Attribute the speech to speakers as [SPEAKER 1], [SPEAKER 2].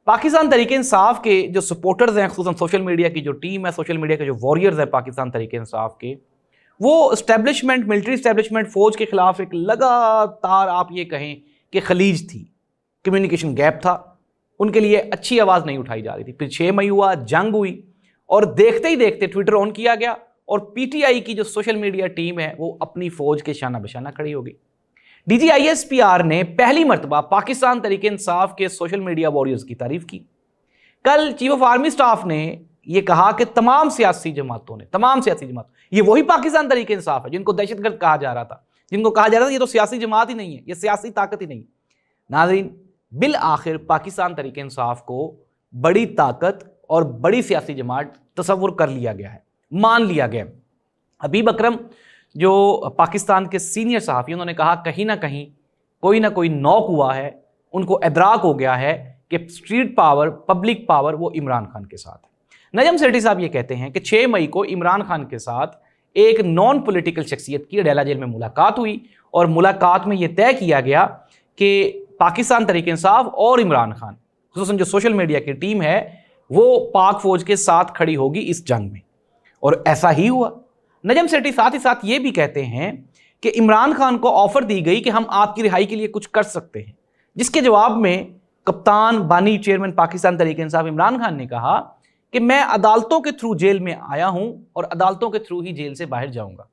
[SPEAKER 1] پاکستان تحریک انصاف کے جو سپورٹرز ہیں، خصوصاً سوشل میڈیا کی جو ٹیم ہے، سوشل میڈیا کے جو وارئرز ہیں پاکستان تحریک انصاف کے، وہ اسٹیبلشمنٹ، ملٹری اسٹیبلشمنٹ، فوج کے خلاف ایک لگاتار آپ یہ کہیں کہ خلیج تھی، کمیونیکیشن گیپ تھا، ان کے لیے اچھی آواز نہیں اٹھائی جا رہی تھی۔ پھر 6 مئی ہوا، جنگ ہوئی، اور دیکھتے ہی دیکھتے ٹویٹر آن کیا گیا اور پی ٹی آئی کی جو سوشل میڈیا ٹیم ہے وہ اپنی فوج کے شانہ بشانہ کھڑی ہو گئی۔ D G I S P R نے پہلی مرتبہ پاکستان تحریک انصاف کے سوشل میڈیا وارئرز کی تعریف کی۔ کل چیف آف آرمی سٹاف نے یہ کہا کہ تمام سیاسی جماعتوں، یہ وہی پاکستان تحریک انصاف ہے جن کو دہشت گرد کہا جا رہا تھا، جن کو کہا جا رہا تھا یہ تو سیاسی جماعت ہی نہیں ہے، یہ سیاسی طاقت ہی نہیں ہے۔ ناظرین، بالآخر پاکستان تحریک انصاف کو بڑی طاقت اور بڑی سیاسی جماعت تصور کر لیا گیا ہے، مان لیا گیا۔ حبیب اکرم جو پاکستان کے سینئر صحافی، انہوں نے کہا کہیں نہ کہیں کوئی نہ کوئی نوک ہوا ہے، ان کو ادراک ہو گیا ہے کہ اسٹریٹ پاور، پبلک پاور وہ عمران خان کے ساتھ ہے۔ نجم سیٹھی صاحب یہ کہتے ہیں کہ 6 مئی کو عمران خان کے ساتھ ایک نان پولیٹیکل شخصیت کی ڈیلا جیل میں ملاقات ہوئی، اور ملاقات میں یہ طے کیا گیا کہ پاکستان تحریک انصاف اور عمران خان، خصوصاً جو سوشل میڈیا کی ٹیم ہے، وہ پاک فوج کے ساتھ کھڑی ہوگی اس جنگ میں، اور ایسا ہی ہوا۔ نجم سیٹھی ساتھ ہی ساتھ یہ بھی کہتے ہیں کہ عمران خان کو آفر دی گئی کہ ہم آپ کی رہائی کے لیے کچھ کر سکتے ہیں، جس کے جواب میں کپتان بانی چیئرمین پاکستان تحریک انصاف عمران خان نے کہا کہ میں عدالتوں کے تھرو جیل میں آیا ہوں اور عدالتوں کے تھرو ہی جیل سے باہر جاؤں گا۔